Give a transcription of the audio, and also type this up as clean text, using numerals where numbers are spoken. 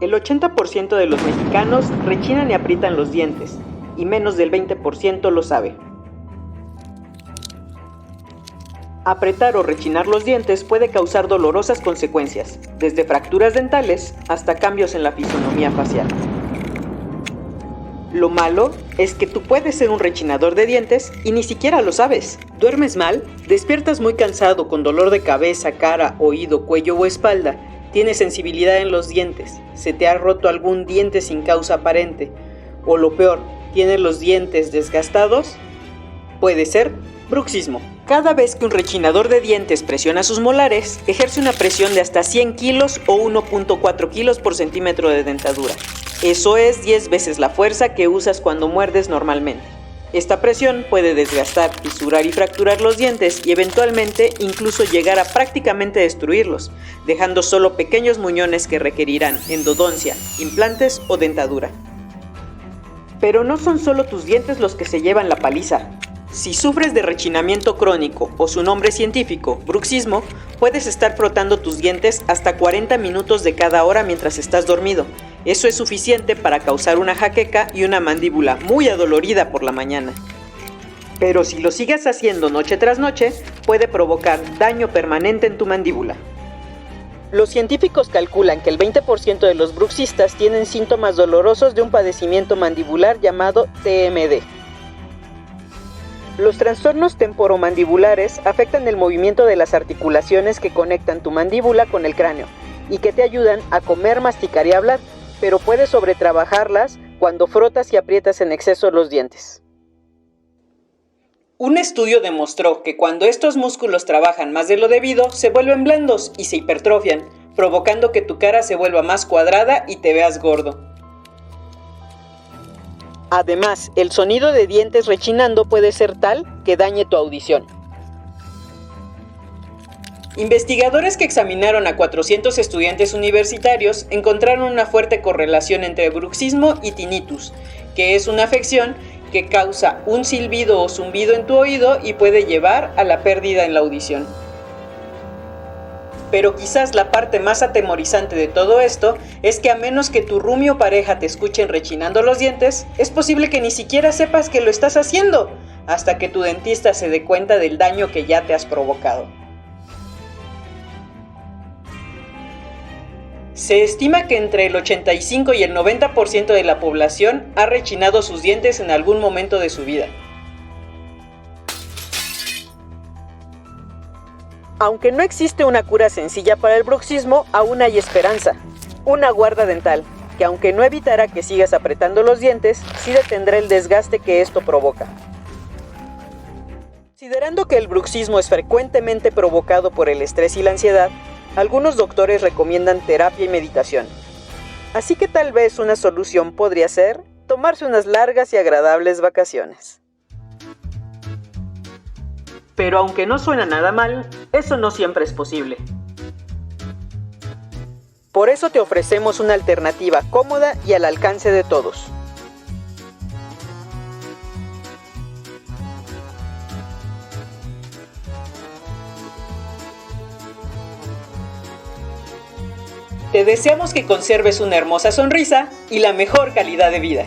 El 80% de los mexicanos rechinan y aprietan los dientes, y menos del 20% lo sabe. Apretar o rechinar los dientes puede causar dolorosas consecuencias, desde fracturas dentales hasta cambios en la fisonomía facial. Lo malo es que tú puedes ser un rechinador de dientes y ni siquiera lo sabes. ¿Duermes mal? ¿Despiertas muy cansado con dolor de cabeza, cara, oído, cuello o espalda? ¿Tienes sensibilidad en los dientes? ¿Se te ha roto algún diente sin causa aparente? O lo peor, ¿tienes los dientes desgastados? Puede ser bruxismo. Cada vez que un rechinador de dientes presiona sus molares, ejerce una presión de hasta 100 kilos o 1.4 kilos por centímetro de dentadura. Eso es 10 veces la fuerza que usas cuando muerdes normalmente. Esta presión puede desgastar, fisurar y fracturar los dientes y eventualmente incluso llegar a prácticamente destruirlos, dejando solo pequeños muñones que requerirán endodoncia, implantes o dentadura. Pero no son solo tus dientes los que se llevan la paliza. Si sufres de rechinamiento crónico o su nombre científico, bruxismo, puedes estar frotando tus dientes hasta 40 minutos de cada hora mientras estás dormido. Eso es suficiente para causar una jaqueca y una mandíbula muy adolorida por la mañana. Pero si lo sigues haciendo noche tras noche, puede provocar daño permanente en tu mandíbula. Los científicos calculan que el 20% de los bruxistas tienen síntomas dolorosos de un padecimiento mandibular llamado TMD. Los trastornos temporomandibulares afectan el movimiento de las articulaciones que conectan tu mandíbula con el cráneo y que te ayudan a comer, masticar y hablar, pero puedes sobretrabajarlas cuando frotas y aprietas en exceso los dientes. Un estudio demostró que cuando estos músculos trabajan más de lo debido, se vuelven blandos y se hipertrofian, provocando que tu cara se vuelva más cuadrada y te veas gordo. Además, el sonido de dientes rechinando puede ser tal que dañe tu audición. Investigadores que examinaron a 400 estudiantes universitarios encontraron una fuerte correlación entre bruxismo y tinnitus, que es una afección que causa un silbido o zumbido en tu oído y puede llevar a la pérdida en la audición. Pero quizás la parte más atemorizante de todo esto es que a menos que tu roomie o pareja te escuchen rechinando los dientes, es posible que ni siquiera sepas que lo estás haciendo, hasta que tu dentista se dé cuenta del daño que ya te has provocado. Se estima que entre el 85 y el 90% de la población ha rechinado sus dientes en algún momento de su vida. Aunque no existe una cura sencilla para el bruxismo, aún hay esperanza. Una guarda dental, que aunque no evitará que sigas apretando los dientes, sí detendrá el desgaste que esto provoca. Considerando que el bruxismo es frecuentemente provocado por el estrés y la ansiedad, algunos doctores recomiendan terapia y meditación. Así que tal vez una solución podría ser tomarse unas largas y agradables vacaciones. Pero aunque no suena nada mal, eso no siempre es posible. Por eso te ofrecemos una alternativa cómoda y al alcance de todos. Te deseamos que conserves una hermosa sonrisa y la mejor calidad de vida.